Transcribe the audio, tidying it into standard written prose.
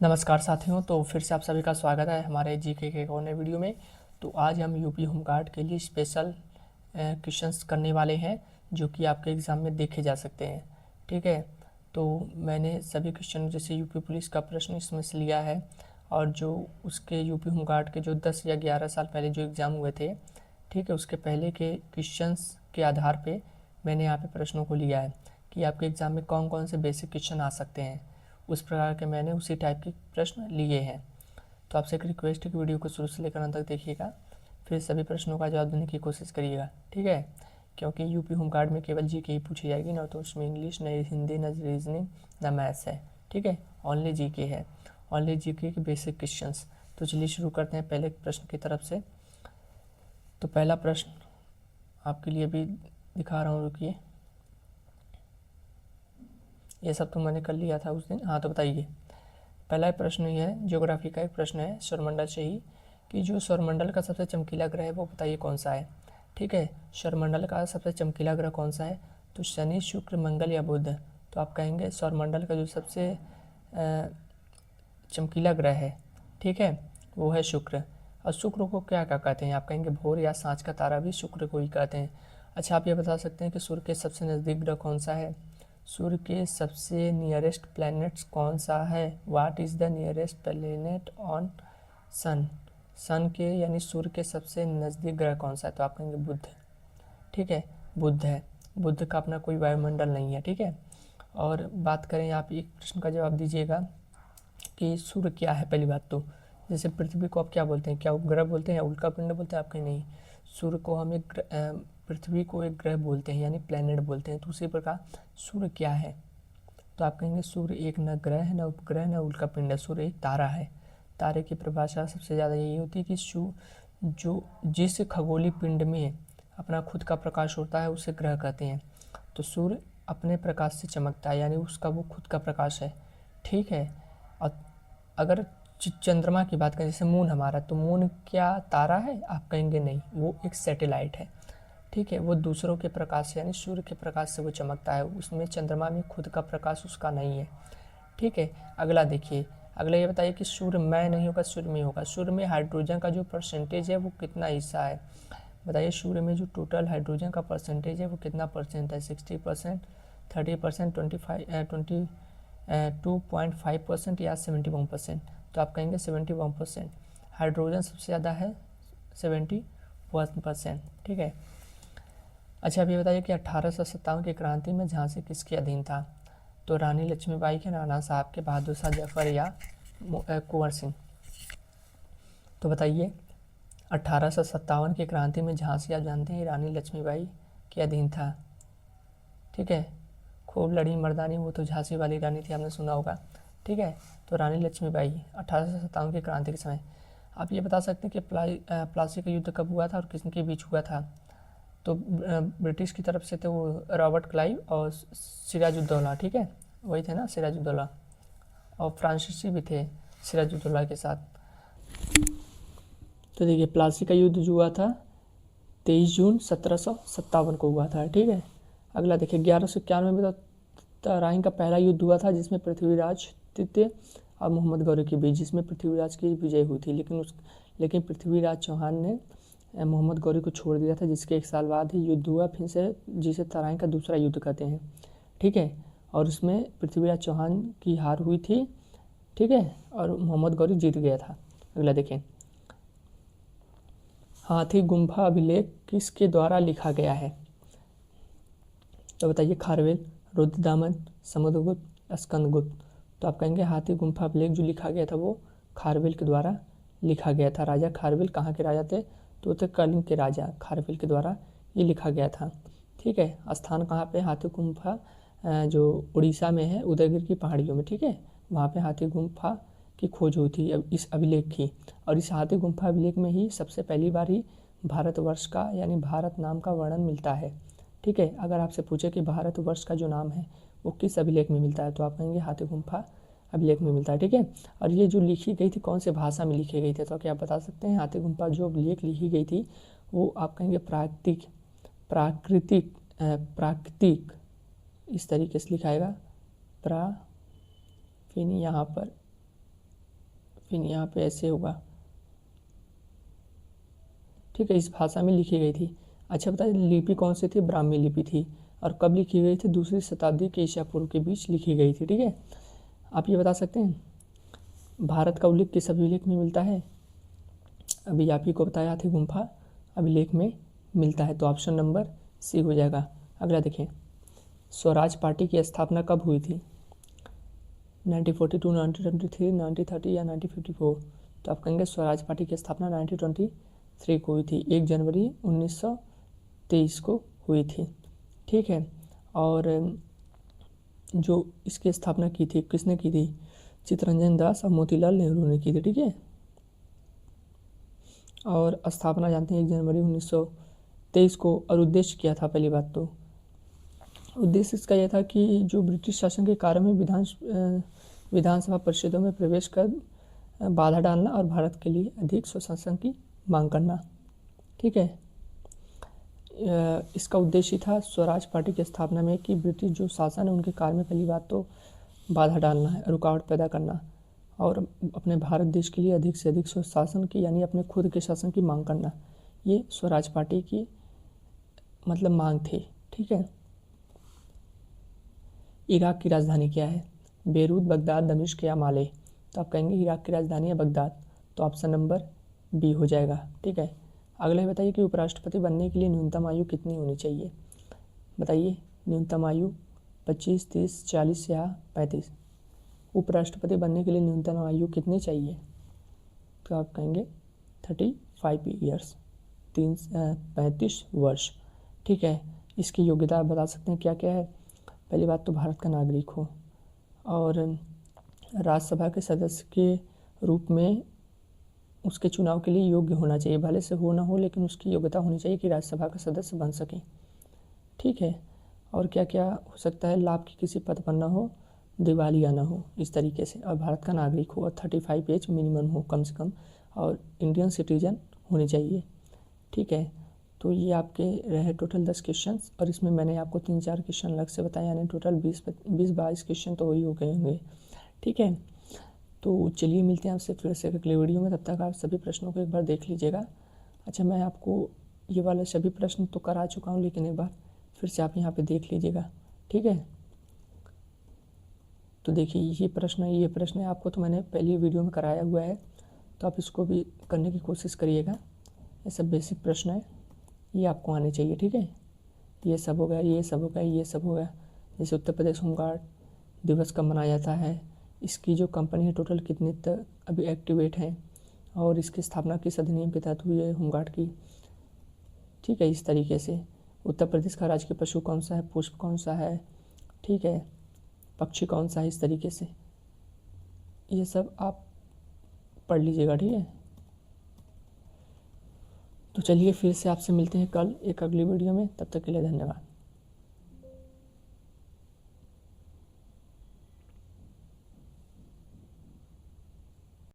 नमस्कार साथियों, तो फिर से आप सभी का स्वागत है हमारे जीके के एक और नए वीडियो में। तो आज हम यूपी होमगार्ड के लिए स्पेशल क्वेश्चंस करने वाले हैं जो कि आपके एग्ज़ाम में देखे जा सकते हैं। ठीक है, तो मैंने सभी क्वेश्चन जैसे यूपी पुलिस का प्रश्न इसमें से लिया है और जो उसके यूपी होमगार्ड के जो 10 या 11 साल पहले जो एग्ज़ाम हुए थे, ठीक है, उसके पहले के क्वेश्चंस के आधार पे मैंने यहाँ पे प्रश्नों को लिया है कि आपके एग्ज़ाम में कौन कौन से बेसिक क्वेश्चन आ सकते हैं। उस प्रकार के मैंने उसी टाइप के प्रश्न लिए हैं। तो आपसे एक रिक्वेस्ट है कि वीडियो को शुरू से लेकर अंत तक देखिएगा, फिर सभी प्रश्नों का जवाब देने की कोशिश करिएगा। ठीक है, क्योंकि यूपी होमगार्ड में केवल जीके ही पूछी जाएगी, ना तो उसमें इंग्लिश, न हिंदी, न रीजनिंग, न मैथ्स है। ठीक है, ओनली जीके है, ओनली जीके के बेसिक क्वेश्चंस। तो चलिए शुरू करते हैं पहले प्रश्न की तरफ से। तो पहला प्रश्न आपके लिए भी दिखा रहा हूँ, रुकिए। ये सब तो मैंने कर लिया था उस दिन। हाँ, तो बताइए, पहला प्रश्न ये है, ज्योग्राफी का एक प्रश्न है सौरमंडल से ही, कि जो सौरमंडल का सबसे चमकीला ग्रह है वो बताइए कौन सा है। ठीक है, सौरमंडल का सबसे चमकीला ग्रह कौन सा है, तो शनि, शुक्र, मंगल या बुध। तो आप कहेंगे सौरमंडल का जो सबसे चमकीला ग्रह है, ठीक है, वो है शुक्र। और शुक्र को क्या क्या कहते हैं, आप कहेंगे भोर या सांझ का तारा भी शुक्र को ही कहते हैं। अच्छा, आप ये बता सकते हैं कि सूर्य के सबसे नज़दीक ग्रह कौन सा है। सूर्य के सबसे नियरेस्ट प्लैनेट्स कौन सा है, what is the nearest planet on sun. Sun के यानी सूर्य के सबसे नज़दीक ग्रह कौन सा है, तो आप कहेंगे बुध। ठीक है, बुध है। बुध का अपना कोई वायुमंडल नहीं है। ठीक है, और बात करें, आप एक प्रश्न का जवाब दीजिएगा कि सूर्य क्या है। पहली बात तो जैसे पृथ्वी को आप क्या बोलते हैं, क्या उपग्रह बोलते हैं या उल्का पिंड बोलते हैं, आप कहीं नहीं। सूर्य को हम एक पृथ्वी को एक ग्रह बोलते हैं यानी प्लैनेट बोलते हैं। तो उसी प्रकार सूर्य क्या है, तो आप कहेंगे सूर्य एक न ग्रह है, न उपग्रह, न उल्का पिंड है, सूर्य एक तारा है। तारे की परिभाषा सबसे ज़्यादा यही होती है कि जो जिस खगोलीय पिंड में अपना खुद का प्रकाश होता है उसे ग्रह कहते हैं। तो सूर्य अपने प्रकाश से चमकता है यानी उसका वो खुद का प्रकाश है। ठीक है, और अगर चंद्रमा की बात करें, जैसे मून हमारा, तो मून क्या तारा है, आप कहेंगे नहीं, वो एक सैटेलाइट है। ठीक है, वो दूसरों के प्रकाश से यानी सूर्य के प्रकाश से वो चमकता है, उसमें चंद्रमा में खुद का प्रकाश उसका नहीं है। ठीक है, अगला देखिए, अगला ये बताइए कि सूर्य में नहीं होगा, सूर्य में होगा। सूर्य में हाइड्रोजन का जो परसेंटेज है वो कितना हिस्सा है, बताइए। सूर्य में जो टोटल हाइड्रोजन का परसेंटेज है वो कितना परसेंट है, 60%, 30%, 22.5% या 71%। तो आप कहेंगे 71%। हाइड्रोजन सबसे ज़्यादा है, 71%। ठीक है, अच्छा, अब ये बताइए कि 1857 की क्रांति में झांसी किसके अधीन था, तो रानी लक्ष्मीबाई के, नाना साहब के, बहादुर शाह जफर या कुंवर सिंह। तो बताइए, 1857 की क्रांति में झांसी आप जानते हैं रानी लक्ष्मीबाई के अधीन था। ठीक है, खूब लड़ी मर्दानी, वो तो झांसी वाली रानी थी, आपने सुना होगा। ठीक है, तो रानी लक्ष्मीबाई 1857 की क्रांति के समय। आप ये बता सकते हैं कि प्लासी का युद्ध कब हुआ था और किसके बीच हुआ था, तो ब्रिटिश की तरफ से थे वो रॉबर्ट क्लाइव और सिराजुद्दौला। ठीक है, वही थे ना सिराजुद्दौला, और फ्रांसीसी भी थे सिराजुद्दौला के साथ। तो देखिए, प्लासी का युद्ध जो हुआ था 23 जून 1757 को हुआ था। ठीक है, अगला देखिए, 1191 में तो तराइन का पहला युद्ध हुआ था जिसमें पृथ्वीराज तृतीय और मोहम्मद गौरी के बीच, जिसमें पृथ्वीराज की विजय हुई थी, लेकिन पृथ्वीराज चौहान ने मोहम्मद गौरी को छोड़ दिया था, जिसके एक साल बाद ही युद्ध हुआ फिर से, जिसे तराइन का दूसरा युद्ध कहते हैं। ठीक है, और उसमें पृथ्वीराज चौहान की हार हुई थी। ठीक है, और मोहम्मद गौरी जीत गया था। अगला देखें, हाथी गुम्फा अभिलेख किसके द्वारा लिखा गया है, तो बताइए। खारवेल, रुद्रदामन, समुद्रगुप्त, स्कंदगुप्त। तो आप कहेंगे हाथी गुम्फा अभिलेख जो लिखा गया था वो खारवेल के द्वारा लिखा गया था। राजा खारवेल कहाँ के राजा थे, तो थे कलिंग के राजा, खारवेल के द्वारा ये लिखा गया था। ठीक है, स्थान कहाँ पे, हाथी गुम्फा जो उड़ीसा में है, उदयगिरी की पहाड़ियों में। ठीक है, वहाँ पे हाथी गुम्फा की खोज हुई थी इस अभिलेख की, और इस हाथी गुम्फा अभिलेख में ही सबसे पहली बार ही भारतवर्ष का यानी भारत नाम का वर्णन मिलता है। ठीक है, अगर आपसे पूछे कि भारतवर्ष का जो नाम है वो किस अभिलेख में मिलता है, तो आप कहेंगे हाथी गुम्फा अभिलेख में मिलता है। ठीक है, और ये जो लिखी गई थी कौन से भाषा में लिखी गई थी, तो क्या आप बता सकते हैं। हाथी गुम्फा जो अभिलेख लिखी गई थी वो आप कहेंगे प्राकृतिक इस तरीके से लिखाएगा, फिर यहाँ पर फिर यहाँ पे ऐसे होगा, ठीक है। इस भाषा में लिखी गई थी। अच्छा बताइए लिपि कौन सी थी? ब्राह्मी लिपि थी। और कब लिखी गई थी? 2री शताब्दी के ईसा पूर्व के बीच लिखी गई थी, ठीक है। आप ये बता सकते हैं भारत का उल्लेख किस अभिलेख में मिलता है? अभी आप ही को बताया था, गुम्फा अभिलेख में मिलता है, तो ऑप्शन नंबर सी हो जाएगा। अगला देखें, स्वराज पार्टी की स्थापना कब हुई थी? 1942, 1923, 1930 या 1954? तो आप कहेंगे स्वराज पार्टी की स्थापना 1923 को हुई थी, 1 जनवरी 1923 को हुई थी, ठीक है। और जो इसकी स्थापना की थी किसने की थी? चित्तरंजन दास और मोतीलाल नेहरू ने की थी, ठीक है। और स्थापना जानते हैं 1 जनवरी 1923 को। और उद्देश्य क्या था? पहली बात तो उद्देश्य इसका यह था कि जो ब्रिटिश शासन के कार्य में विधानसभा परिषदों में प्रवेश कर बाधा डालना और भारत के लिए अधिक स्वशासन की मांग करना, ठीक है। इसका उद्देश्य था स्वराज पार्टी की स्थापना में कि ब्रिटिश जो शासन है उनके कार्य में पहली बात तो बाधा डालना है, रुकावट पैदा करना और अपने भारत देश के लिए अधिक से अधिक स्वशासन की यानी अपने खुद के शासन की मांग करना। ये स्वराज पार्टी की मतलब मांग थी, ठीक है। इराक की राजधानी क्या है? बेरूत, बगदाद, दमिश्क या माले? तो आप कहेंगे इराक की राजधानी है बगदाद, तो ऑप्शन नंबर बी हो जाएगा, ठीक है। अगला बताइए कि उपराष्ट्रपति बनने के लिए न्यूनतम आयु कितनी होनी चाहिए? बताइए न्यूनतम आयु 25, 30, 40 या 35? उपराष्ट्रपति बनने के लिए न्यूनतम आयु कितनी चाहिए? तो आप कहेंगे 35 ईयर्स, 35 वर्ष, ठीक है। इसकी योग्यता आप बता सकते हैं क्या क्या है? पहली बात तो भारत का नागरिक हो और राज्यसभा के सदस्य के रूप में उसके चुनाव के लिए योग्य होना चाहिए, भले से हो ना हो लेकिन उसकी योग्यता होनी चाहिए कि राज्यसभा का सदस्य बन सके, ठीक है। और क्या क्या हो सकता है? लाभ की किसी पद पर ना हो, दिवालिया ना हो, इस तरीके से, और भारत का नागरिक हो और 35 एज मिनिमम हो कम से कम, और इंडियन सिटीजन होनी चाहिए, ठीक है। तो ये आपके रहे टोटल 10 क्वेश्चन और इसमें मैंने आपको 3-4 क्वेश्चन अलग से बताया, यानी टोटल 20-22 क्वेश्चन तो वही हो गए होंगे, ठीक है। तो चलिए मिलते हैं आपसे फिर से अगले वीडियो में, तब तक आप सभी प्रश्नों को एक बार देख लीजिएगा। अच्छा मैं आपको ये वाले सभी प्रश्न तो करा चुका हूँ लेकिन एक बार फिर से आप यहाँ पे देख लीजिएगा, ठीक है। तो देखिए ये प्रश्न है आपको तो मैंने पहली वीडियो में कराया हुआ है, तो आप इसको भी करने की कोशिश करिएगा। ये सब बेसिक प्रश्न है, ये आपको आने चाहिए, ठीक है। ये सब हो गया, ये सब हो गया, ये सब हो गया। जैसे उत्तर प्रदेश होमगार्ड दिवस कब मनाया जाता है, इसकी जो कंपनी है टोटल कितने तक अभी एक्टिवेट हैं, और इसकी स्थापना किस अधिनियम के तहत हुई है होमगार्ड की, ठीक है। इस तरीके से उत्तर प्रदेश का राजकीय पशु कौन सा है, पुष्प कौन सा है, ठीक है, पक्षी कौन सा है, इस तरीके से ये सब आप पढ़ लीजिएगा, ठीक है। तो चलिए फिर से आपसे मिलते हैं कल एक अगली वीडियो में, तब तक के लिए धन्यवाद।